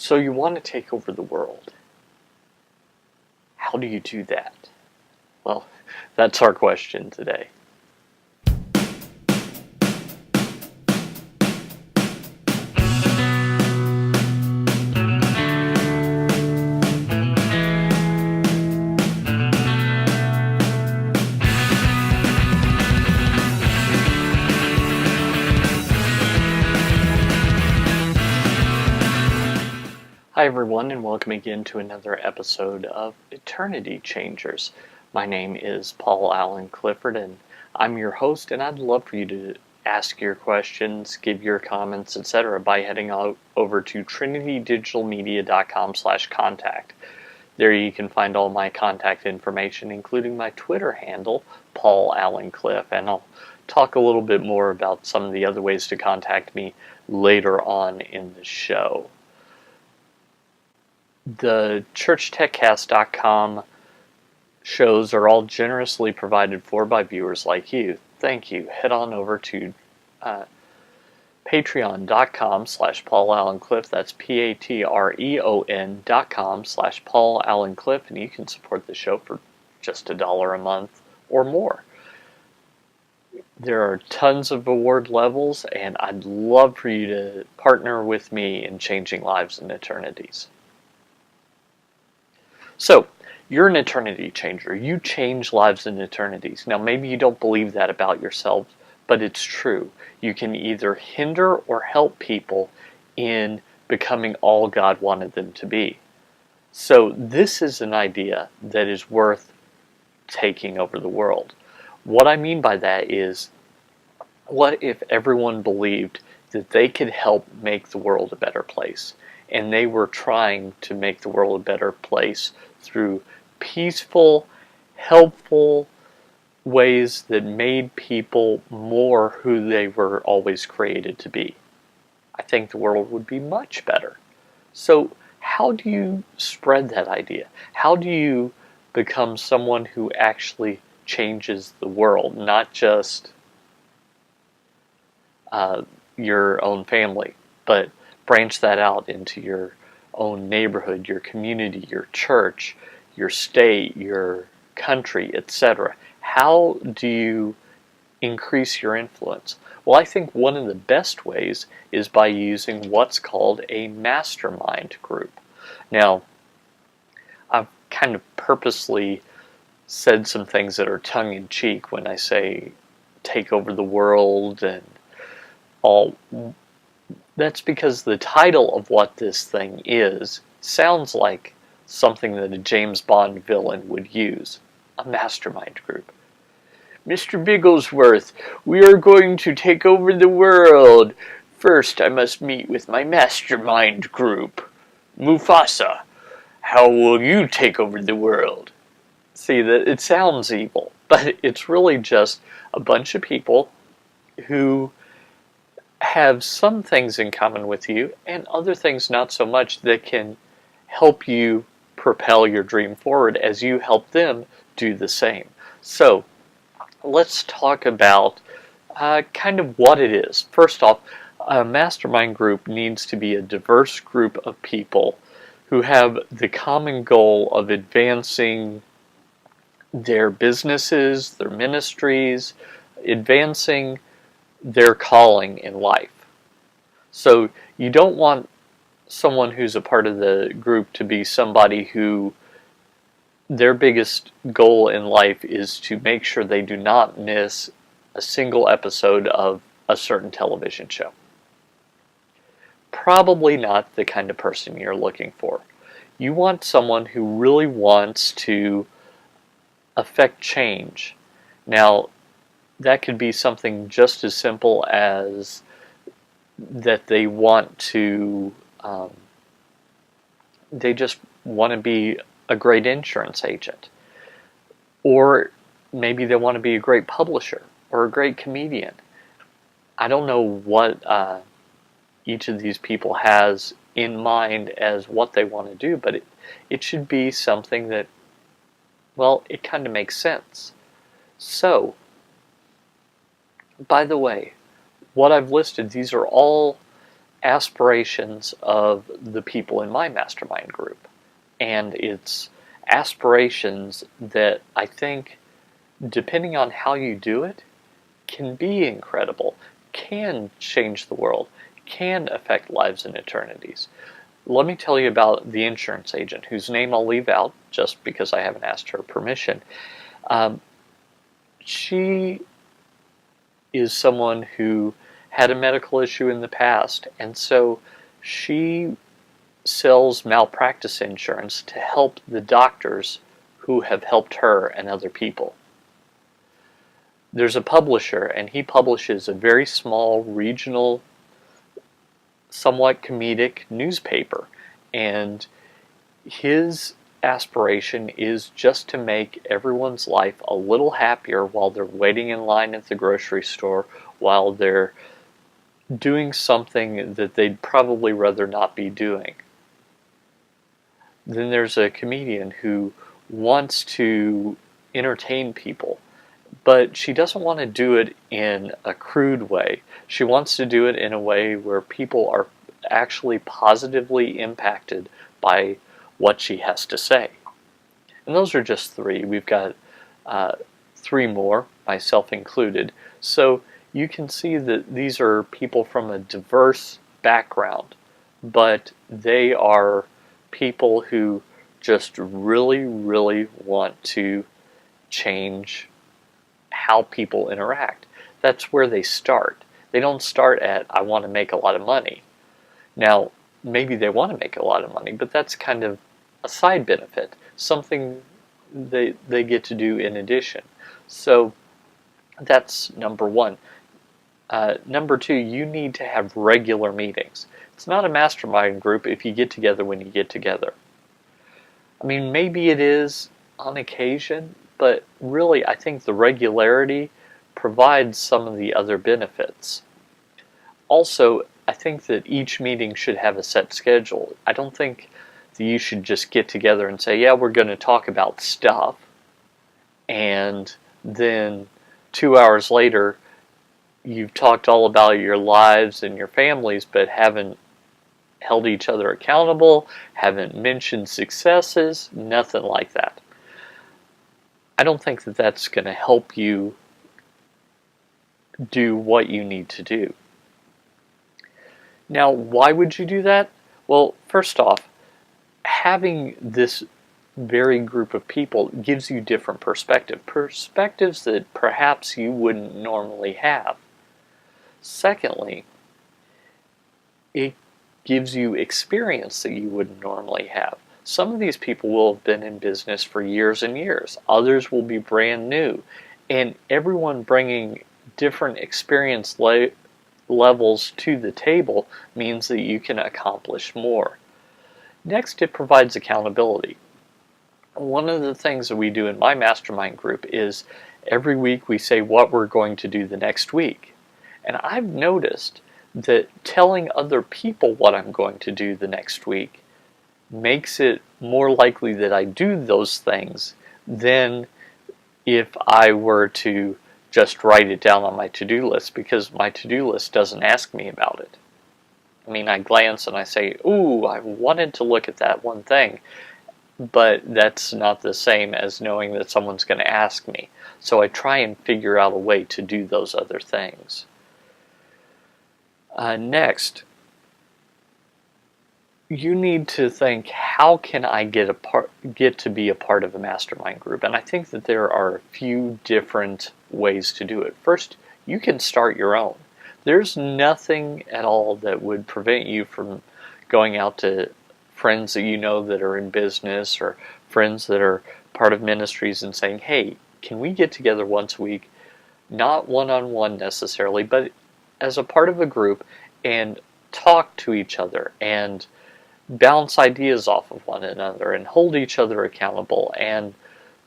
So you want to take over the world. How do you do that? Well, that's our question today. Hi everyone, and welcome again to another episode of Eternity Changers. My name is Paul Allen Clifford, and I'm your host, and I'd love for you to ask your questions, give your comments, etc. by heading over to trinitydigitalmedia.com/contact. There you can find all my contact information, including my Twitter handle, Paul Allen Cliff, and I'll talk a little bit more about some of the other ways to contact me later on in the show. The churchtechcast.com shows are all generously provided for by viewers like you. Thank you. Head on over to patreon.com/PaulAllenCliff. That's patreon.com/PaulAllenCliff, and you can support the show for just $1 a month or more. There are tons of award levels, and I'd love for you to partner with me in changing lives and eternities. So, you're an eternity changer. You change lives and eternities. Now, maybe you don't believe that about yourself, but it's true. You can either hinder or help people in becoming all God wanted them to be. So, this is an idea that is worth taking over the world. What I mean by that is, what if everyone believed that they could help make the world a better place? And they were trying to make the world a better place through peaceful, helpful ways that made people more who they were always created to be. I think the world would be much better. So how do you spread that idea? How do you become someone who actually changes the world, not just your own family, but branch that out into your own neighborhood, your community, your church, your state, your country, etc. How do you increase your influence? Well, I think one of the best ways is by using what's called a mastermind group. Now, I've kind of purposely said some things that are tongue-in-cheek when I say take over the world and all. That's because the title of what this thing is sounds like something that a James Bond villain would use. A mastermind group. Mr. Bigglesworth, we are going to take over the world. First, I must meet with my mastermind group. Mufasa, how will you take over the world? See, that it sounds evil, but it's really just a bunch of people who have some things in common with you and other things not so much that can help you propel your dream forward as you help them do the same. So let's talk about kind of what it is. First off, a mastermind group needs to be a diverse group of people who have the common goal of advancing their businesses, their ministries, advancing their calling in life. So you don't want someone who's a part of the group to be somebody who their biggest goal in life is to make sure they do not miss a single episode of a certain television show. Probably not the kind of person you're looking for. You want someone who really wants to affect change. Now, that could be something just as simple as that they want to, they just want to be a great insurance agent. Or maybe they want to be a great publisher or a great comedian. I don't know what each of these people has in mind as what they want to do, but it should be something that, well, it kind of makes sense. So, by the way, what I've listed, these are all aspirations of the people in my mastermind group. And it's aspirations that I think, depending on how you do it, can be incredible, can change the world, can affect lives and eternities. Let me tell you about the insurance agent, whose name I'll leave out just because I haven't asked her permission. She is someone who had a medical issue in the past, and so she sells malpractice insurance to help the doctors who have helped her and other people. There's a publisher, and he publishes a very small, regional, somewhat comedic newspaper, and his aspiration is just to make everyone's life a little happier while they're waiting in line at the grocery store, while they're doing something that they'd probably rather not be doing. Then there's a comedian who wants to entertain people, but she doesn't want to do it in a crude way. She wants to do it in a way where people are actually positively impacted by what she has to say. And those are just three. We've got three more, myself included. So you can see that these are people from a diverse background, but they are people who just really, really want to change how people interact. That's where they start. They don't start at, I want to make a lot of money. Now, maybe they want to make a lot of money, but that's kind of a side benefit, something they get to do in addition. So that's number one. Number two, you need to have regular meetings. It's not a mastermind group if you get together when you get together. I mean, maybe it is on occasion, but really I think the regularity provides some of the other benefits. Also, I think that each meeting should have a set schedule. I don't think that you should just get together and say, yeah, we're going to talk about stuff, and then 2 hours later you've talked all about your lives and your families, but haven't held each other accountable, haven't mentioned successes, nothing like that. I don't think that that's going to help you do what you need to do. Now, why would you do that? Well, first off, having this varied group of people gives you different perspectives that perhaps you wouldn't normally have. Secondly, it gives you experience that you wouldn't normally have. Some of these people will have been in business for years and years. Others will be brand new. And everyone bringing different experience levels to the table means that you can accomplish more. Next, it provides accountability. One of the things that we do in my mastermind group is every week we say what we're going to do the next week. And I've noticed that telling other people what I'm going to do the next week makes it more likely that I do those things than if I were to just write it down on my to-do list, because my to-do list doesn't ask me about it. I mean, I glance and I say, ooh, I wanted to look at that one thing, but that's not the same as knowing that someone's going to ask me. So I try and figure out a way to do those other things. Next, you need to think, how can I get to be a part of a mastermind group? And I think that there are a few different ways to do it. First, you can start your own. There's nothing at all that would prevent you from going out to friends that you know that are in business, or friends that are part of ministries, and saying, hey, can we get together once a week? Not one-on-one necessarily, but as a part of a group, and talk to each other and bounce ideas off of one another and hold each other accountable, and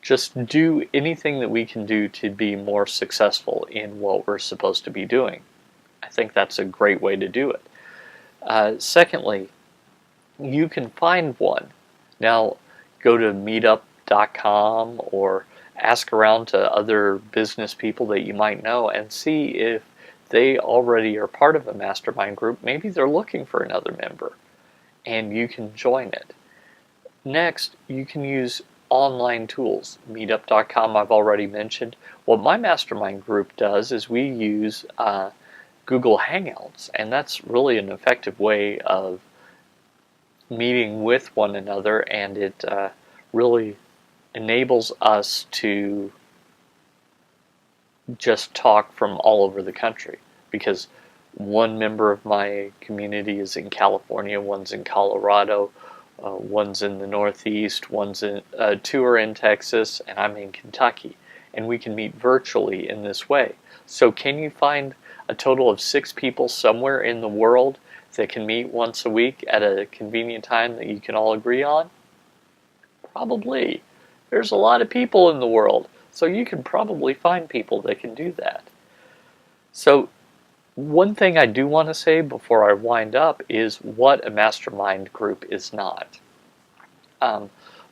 just do anything that we can do to be more successful in what we're supposed to be doing. I think that's a great way to do it. Secondly, you can find one. Now, go to meetup.com or ask around to other business people that you might know and see if they already are part of a mastermind group, maybe they're looking for another member, and you can join it. Next, you can use online tools. Meetup.com I've already mentioned. What my mastermind group does is we use Google Hangouts, and that's really an effective way of meeting with one another, and it really enables us to just talk from all over the country, because one member of my community is in California, one's in Colorado, one's in the Northeast, two are in Texas, and I'm in Kentucky, and we can meet virtually in this way. So can you find a total of 6 people somewhere in the world that can meet once a week at a convenient time that you can all agree on? Probably. There's a lot of people in the world, so you can probably find people that can do that. So one thing I do want to say before I wind up is what a mastermind group is not.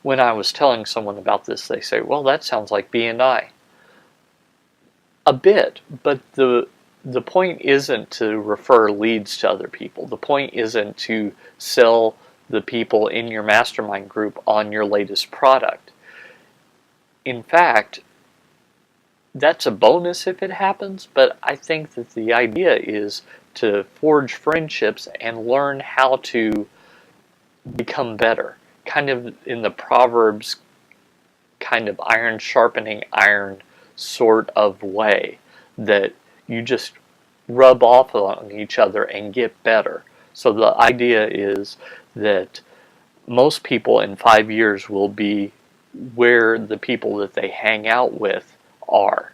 When I was telling someone about this, they say, well, that sounds like B&I. A bit, but the point isn't to refer leads to other people. The point isn't to sell the people in your mastermind group on your latest product. In fact, that's a bonus if it happens, but I think that the idea is to forge friendships and learn how to become better. Kind of in the Proverbs kind of iron sharpening iron sort of way, that you just rub off on each other and get better. So the idea is that most people in 5 years will be where the people that they hang out with are.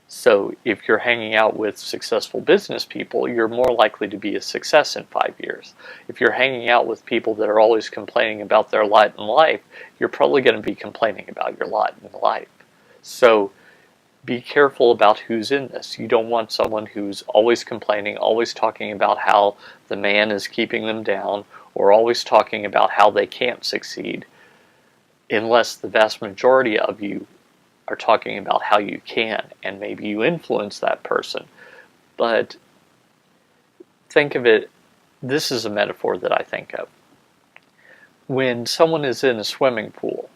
So if you're hanging out with successful business people, you're more likely to be a success in 5 years. If you're hanging out with people that are always complaining about their lot in life, you're probably going to be complaining about your lot in life. So be careful about who's in this. You don't want someone who's always complaining, always talking about how the man is keeping them down, or always talking about how they can't succeed, unless the vast majority of you are talking about how you can, and maybe you influence that person. But think of it, this is a metaphor that I think of. When someone is in a swimming pool,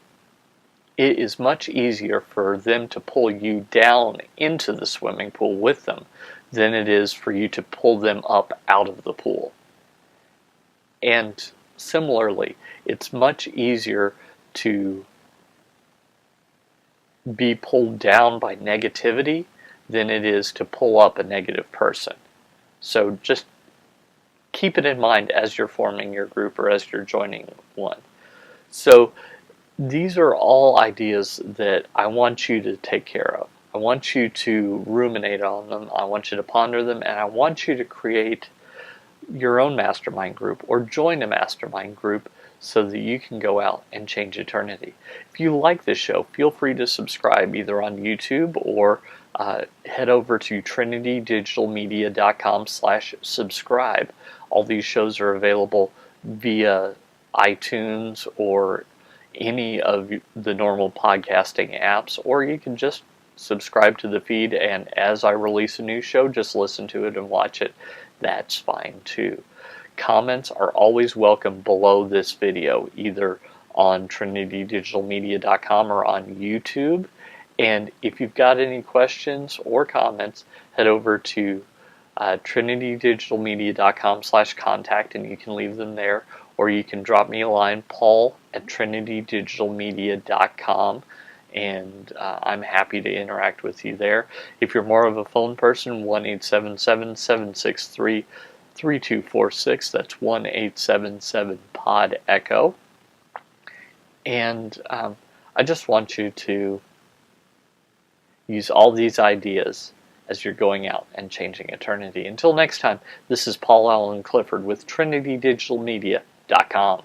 it is much easier for them to pull you down into the swimming pool with them than it is for you to pull them up out of the pool. And similarly, it's much easier to be pulled down by negativity than it is to pull up a negative person. So just keep it in mind as you're forming your group or as you're joining one. So these are all ideas that I want you to take care of. I want you to ruminate on them. I want you to ponder them, and I want you to create your own mastermind group or join a mastermind group so that you can go out and change eternity. If you like this show, feel free to subscribe either on YouTube or head over to trinitydigitalmedia.com/subscribe. All these shows are available via iTunes or any of the normal podcasting apps, or you can just subscribe to the feed, and as I release a new show, just listen to it and watch it. That's fine too. Comments are always welcome below this video, either on trinitydigitalmedia.com or on YouTube. And if you've got any questions or comments, head over to trinitydigitalmedia.com/contact, and you can leave them there, or you can drop me a line, paul@trinitydigitalmedia.com, and I'm happy to interact with you there. If you're more of a phone person, 1-877-763-3246. That's 1-877-POD-ECHO. And I just want you to use all these ideas as you're going out and changing eternity. Until next time, this is Paul Allen Clifford with trinitydigitalmedia.com.